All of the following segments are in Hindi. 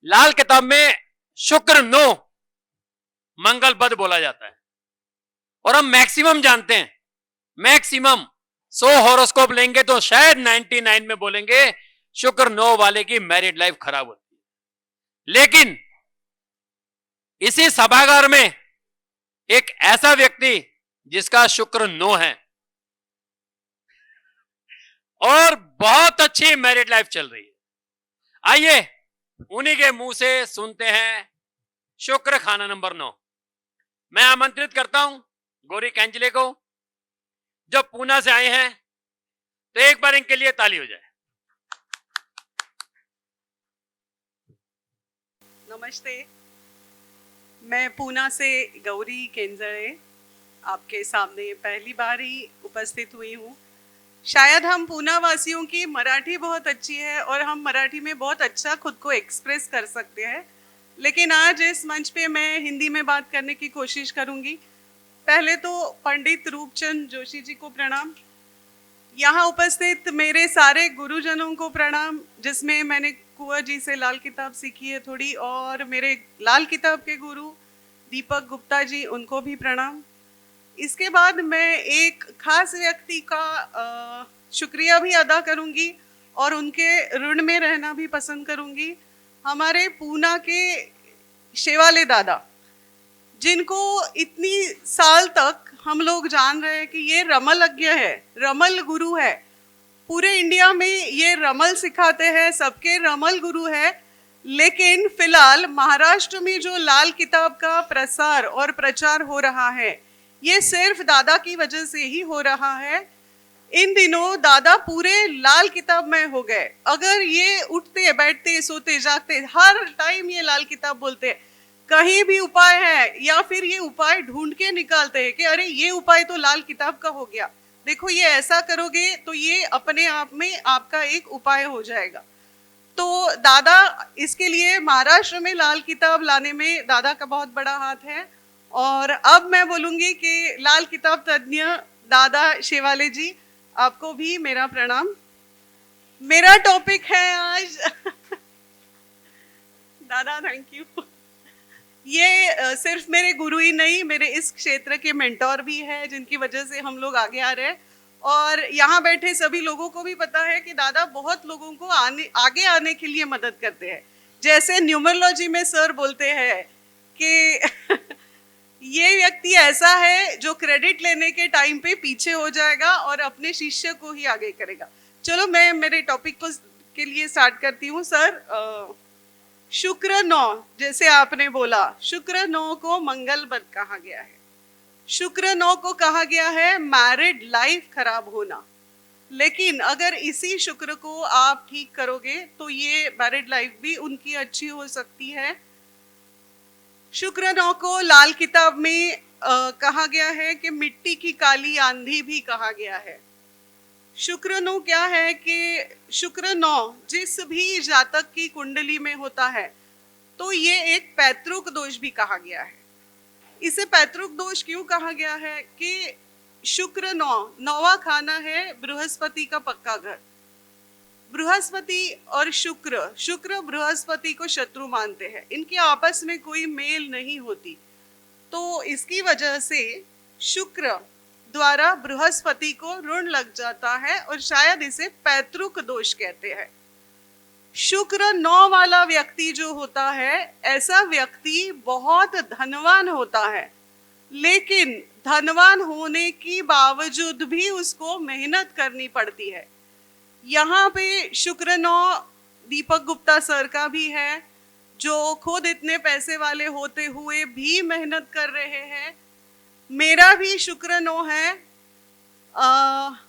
लाल किताब में शुक्र नो मंगल बद बोला जाता है, और हम मैक्सिमम जानते हैं, मैक्सिमम 100 हॉरोस्कोप लेंगे तो शायद 99 में बोलेंगे शुक्र नो वाले की मैरिड लाइफ खराब होती है। लेकिन इसी सभागार में एक ऐसा व्यक्ति जिसका शुक्र नो है और बहुत अच्छी मैरिड लाइफ चल रही है, आइए उन्हीं के मुंह से सुनते हैं शुक्र खाना नंबर 9। मैं आमंत्रित करता हूं गौरी कैंजले को, जो पूना से आए हैं, तो एक बार इनके लिए ताली हो जाए। नमस्ते, मैं पूना से गौरी केंजळे आपके सामने पहली बार ही उपस्थित हुई हूँ। शायद हम पूना वासियों की मराठी बहुत अच्छी है और हम मराठी में बहुत अच्छा खुद को एक्सप्रेस कर सकते हैं, लेकिन आज इस मंच पे मैं हिंदी में बात करने की कोशिश करूँगी। पहले तो पंडित रूपचंद जोशी जी को प्रणाम, यहाँ उपस्थित मेरे सारे गुरुजनों को प्रणाम, जिसमें मैंने कुंवर जी से लाल किताब सीखी है थोड़ी, और मेरे लाल किताब के गुरु दीपक गुप्ता जी, उनको भी प्रणाम। इसके बाद मैं एक खास व्यक्ति का शुक्रिया भी अदा करूंगी और उनके ऋण में रहना भी पसंद करूंगी। हमारे पूना के शेवाले दादा, जिनको इतनी साल तक हम लोग जान रहे हैं कि ये रमलज्ञ है, रमल गुरु है, पूरे इंडिया में ये रमल सिखाते हैं, सबके रमल गुरु है। लेकिन फिलहाल महाराष्ट्र में जो लाल किताब का प्रसार और प्रचार हो रहा है, ये सिर्फ दादा की वजह से ही हो रहा है। इन दिनों दादा पूरे लाल किताब में हो गए। अगर ये उठते बैठते सोते जागते हर टाइम ये लाल किताब बोलते हैं, कहीं भी उपाय है या फिर ये उपाय ढूंढ के निकालते हैं कि अरे ये उपाय तो लाल किताब का हो गया, देखो ये ऐसा करोगे तो ये अपने आप में आपका एक उपाय हो जाएगा। तो दादा, इसके लिए महाराष्ट्र में लाल किताब लाने में दादा का बहुत बड़ा हाथ है। और अब मैं बोलूंगी कि लाल किताब तज्ञ दादा शेवाले जी, आपको भी मेरा प्रणाम। मेरा टॉपिक है आज दादा थैंक यू। ये सिर्फ मेरे गुरु ही नहीं, मेरे इस क्षेत्र के मेंटोर भी है, जिनकी वजह से हम लोग आगे आ रहे हैं। और यहाँ बैठे सभी लोगों को भी पता है कि दादा बहुत लोगों को आगे आने के लिए मदद करते हैं। जैसे न्यूमरोलॉजी में सर बोलते हैं कि ये व्यक्ति ऐसा है जो क्रेडिट लेने के टाइम पे पीछे हो जाएगा और अपने शिष्य को ही आगे करेगा। चलो मैं मेरे टॉपिक को के लिए स्टार्ट करती हूँ। सर, शुक्र 9, जैसे आपने बोला, शुक्र 9 को मंगल बद कहा गया है। शुक्र 9 को कहा गया है मैरिड लाइफ खराब होना, लेकिन अगर इसी शुक्र को आप ठीक करोगे तो ये मैरिड लाइफ भी उनकी अच्छी हो सकती है। शुक्र 9 को लाल किताब में कहा गया है कि मिट्टी की काली आंधी भी कहा गया है। शुक्र 9 क्या है कि शुक्र 9 जिस भी जातक की कुंडली में होता है तो ये एक पैतृक दोष भी कहा गया है। इसे पैतृक दोष क्यों कहा गया है कि शुक्र 9वां खाना है बृहस्पति का पक्का घर। बृहस्पति और शुक्र बृहस्पति को शत्रु मानते हैं, इनके आपस में कोई मेल नहीं होती, तो इसकी वजह से शुक्र द्वारा बृहस्पति को ऋण लग जाता है और शायद इसे पैतृक दोष कहते हैं। शुक्र 9 वाला व्यक्ति जो होता है, ऐसा व्यक्ति बहुत धनवान होता है, लेकिन धनवान होने की बावजूद भी उसको मेहनत करनी पड़ती है। यहाँ पे शुक्र 9 दीपक गुप्ता सर का भी है, जो खुद इतने पैसे वाले होते हुए भी मेहनत कर रहे हैं। मेरा भी शुक्र 9 है।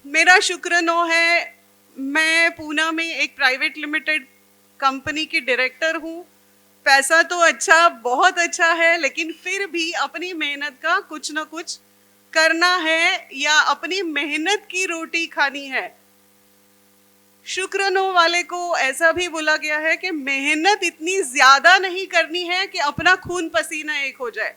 मेरा शुक्र 9 है। मैं पूना में एक प्राइवेट लिमिटेड कंपनी की डायरेक्टर हूँ। पैसा तो अच्छा, बहुत अच्छा है, लेकिन फिर भी अपनी मेहनत का कुछ ना कुछ करना है या अपनी मेहनत की रोटी खानी है। शुक्र 9 वाले को ऐसा भी बोला गया है कि मेहनत इतनी ज्यादा नहीं करनी है कि अपना खून पसीना एक हो जाए,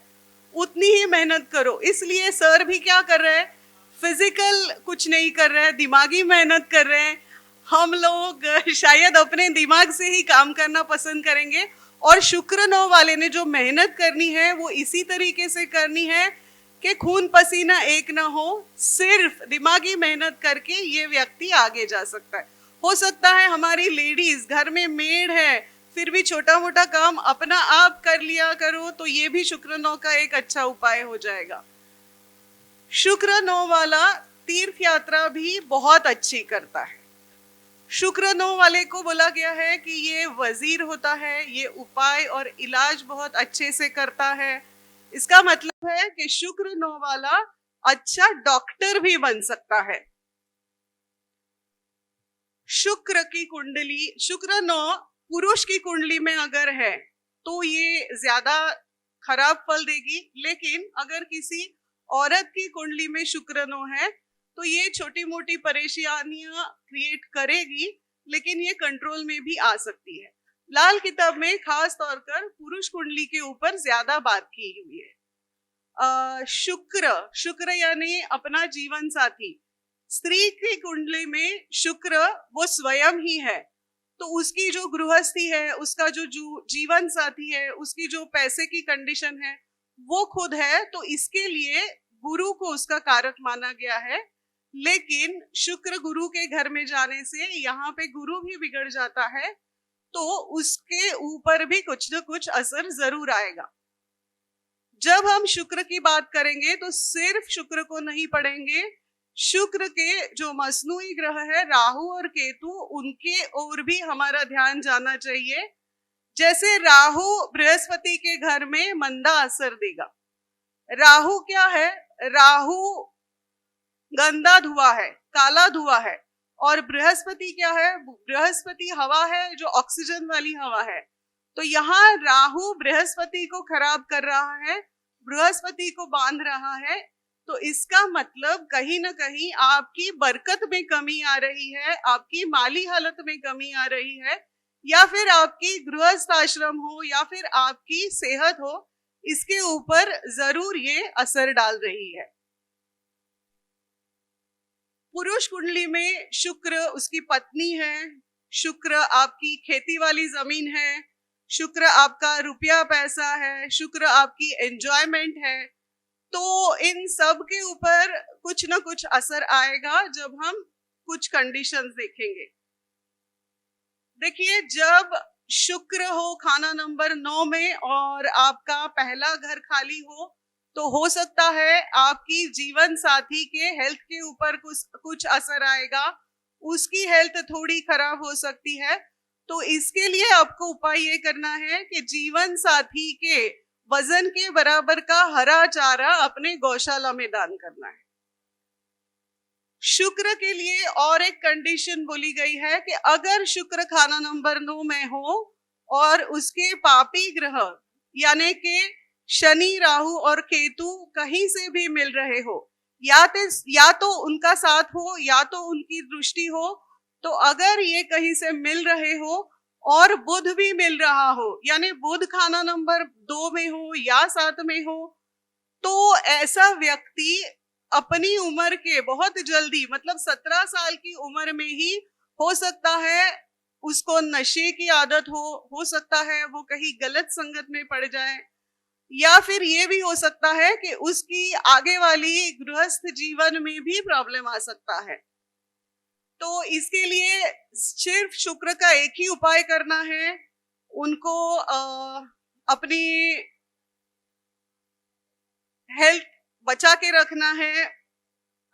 उतनी ही मेहनत करो। इसलिए सर भी क्या कर रहे हैं, फिजिकल कुछ नहीं कर रहे हैं, दिमागी मेहनत कर रहे हैं, हम लोग शायद अपने दिमाग से ही काम करना पसंद करेंगे, और शुक्र 9 वाले ने जो मेहनत करनी है वो इसी तरीके से करनी है कि खून पसीना एक ना हो, सिर्फ दिमागी मेहनत करके ये व्यक्ति आगे जा सकता है। हो सकता है हमारी लेडीज घर में मेड है, फिर भी छोटा मोटा काम अपना आप कर लिया करो, तो ये भी शुक्र 9 का एक अच्छा उपाय हो जाएगा। शुक्र 9 वाला तीर्थ यात्रा भी बहुत अच्छी करता है। शुक्र 9 वाले को बोला गया है कि ये वजीर होता है, ये उपाय और इलाज बहुत अच्छे से करता है। इसका मतलब है कि शुक्र 9 वाला अच्छा डॉक्टर भी बन सकता है। शुक्र की कुंडली, शुक्र 9 पुरुष की कुंडली में अगर है तो ये ज्यादा खराब फल देगी, लेकिन अगर किसी औरत की कुंडली में शुक्र 9 है तो ये छोटी मोटी परेशानियां क्रिएट करेगी, लेकिन ये कंट्रोल में भी आ सकती है। लाल किताब में खास तौर पर पुरुष कुंडली के ऊपर ज्यादा बात की हुई है। शुक्र यानी अपना जीवन साथी। स्त्री की कुंडली में शुक्र वो स्वयं ही है, तो उसकी जो गृहस्थी है, उसका जो जीवन साथी है, उसकी जो पैसे की कंडीशन है वो खुद है, तो इसके लिए गुरु को उसका कारक माना गया है। लेकिन शुक्र गुरु के घर में जाने से यहाँ पे गुरु भी बिगड़ जाता है, तो उसके ऊपर भी कुछ न कुछ असर जरूर आएगा। जब हम शुक्र की बात करेंगे तो सिर्फ शुक्र को नहीं पढ़ेंगे, शुक्र के जो मसनूई ग्रह है राहु और केतु, उनके ओर भी हमारा ध्यान जाना चाहिए। जैसे राहु बृहस्पति के घर में मंदा असर देगा। राहु क्या है? राहु गंदा धुआं है, काला धुआं है, और बृहस्पति क्या है? बृहस्पति हवा है, जो ऑक्सीजन वाली हवा है। तो यहाँ राहु बृहस्पति को खराब कर रहा है, बृहस्पति को बांध रहा है, तो इसका मतलब कहीं ना कहीं आपकी बरकत में कमी आ रही है, आपकी माली हालत में कमी आ रही है, या फिर आपकी गृहस्थ आश्रम हो, या फिर आपकी सेहत हो, इसके ऊपर जरूर ये असर डाल रही है। पुरुष कुंडली में शुक्र उसकी पत्नी है, शुक्र आपकी खेती वाली जमीन है, शुक्र आपका रुपया पैसा है, शुक्र आपकी एंजॉयमेंट है, तो इन सब के ऊपर कुछ ना कुछ असर आएगा जब हम कुछ कंडीशंस देखेंगे। देखिए, जब शुक्र हो खाना नंबर 9 में और आपका पहला घर खाली हो, तो हो सकता है आपकी जीवन साथी के हेल्थ के ऊपर कुछ असर आएगा, उसकी हेल्थ थोड़ी खराब हो सकती है। तो इसके लिए आपको उपाय ये करना है कि जीवन साथी के वजन के बराबर का हरा चारा अपने गौशाला में दान करना है। शुक्र के लिए और एक कंडीशन बोली गई है कि अगर शुक्र खाना नंबर 9 में हो और उसके पापी ग्रह यानी कि शनि, राहु और केतु कहीं से भी मिल रहे हो, या तो उनका साथ हो या तो उनकी दृष्टि हो, तो अगर ये कहीं से मिल रहे हो और बुध भी मिल रहा हो, यानी बुध खाना नंबर 2 में हो या 7 में हो, तो ऐसा व्यक्ति अपनी उम्र के बहुत जल्दी, मतलब 17 साल की उम्र में ही हो सकता है उसको नशे की आदत हो सकता है वो कहीं गलत संगत में पड़ जाए, या फिर ये भी हो सकता है कि उसकी आगे वाली गृहस्थ जीवन में भी प्रॉब्लम आ सकता है। तो इसके लिए सिर्फ शुक्र का एक ही उपाय करना है, उनको अपनी हेल्थ बचा के रखना है,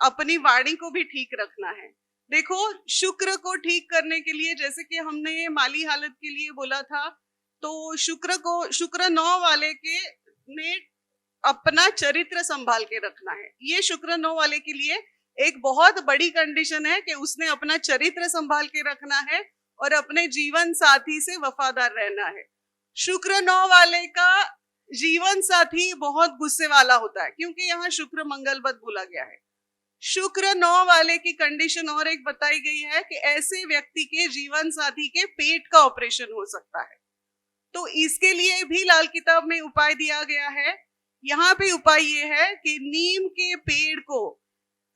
अपनी वाणी को भी ठीक रखना है। देखो, शुक्र को ठीक करने के लिए, जैसे कि हमने माली हालत के लिए बोला था, तो शुक्र 9 वाले के ने अपना चरित्र संभाल के रखना है। ये शुक्र 9 वाले के लिए एक बहुत बड़ी कंडीशन है कि उसने अपना चरित्र संभाल के रखना है और अपने जीवन साथी से वफादार रहना है। शुक्र 9 वाले का जीवन साथी बहुत गुस्से वाला होता है, क्योंकि यहाँ शुक्र मंगल बद बोला गया है। शुक्र 9 वाले की कंडीशन और एक बताई गई है कि ऐसे व्यक्ति के जीवन साथी के पेट का ऑपरेशन हो सकता है, तो इसके लिए भी लाल किताब में उपाय दिया गया है। यहाँ पे उपाय ये है कि नीम के पेड़ को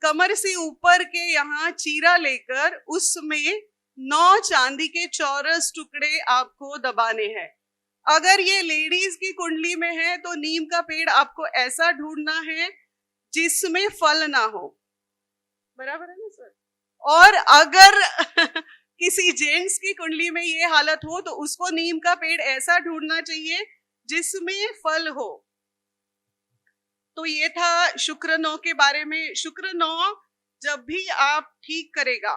कमर से ऊपर के यहाँ चीरा लेकर उसमें 9 चांदी के चौरस टुकड़े आपको दबाने हैं। अगर ये लेडीज की कुंडली में है तो नीम का पेड़ आपको ऐसा ढूंढना है जिसमें फल ना हो, बराबर है ना सर? और अगर किसी जेंट्स की कुंडली में ये हालत हो तो उसको नीम का पेड़ ऐसा ढूंढना चाहिए जिसमें फल हो। तो ये था शुक्र 9 के बारे में। शुक्र 9 जब भी आप ठीक करेगा,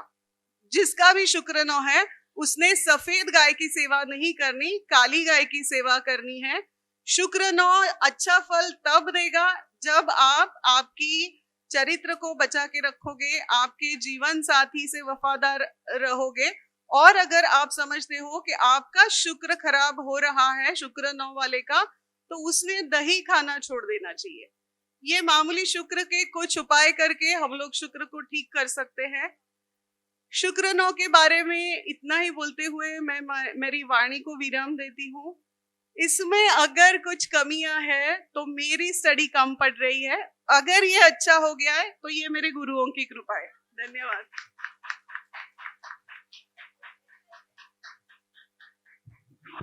जिसका भी शुक्र 9 है उसने सफेद गाय की सेवा नहीं करनी, काली गाय की सेवा करनी है। शुक्र 9 अच्छा फल तब देगा जब आप आपकी चरित्र को बचा के रखोगे, आपके जीवन साथी से वफादार रहोगे। और अगर आप समझते हो कि आपका शुक्र खराब हो रहा है शुक्र 9 वाले का, तो उसने दही खाना छोड़ देना चाहिए। ये मामूली शुक्र के कुछ उपाय करके हम लोग शुक्र को ठीक कर सकते हैं। शुक्र 9 के बारे में इतना ही बोलते हुए मैं मेरी वाणी को विराम देती हूँ। इसमें अगर कुछ कमियां है तो मेरी स्टडी कम पड़ रही है, अगर ये अच्छा हो गया है तो ये मेरे गुरुओं की कृपा है। धन्यवाद।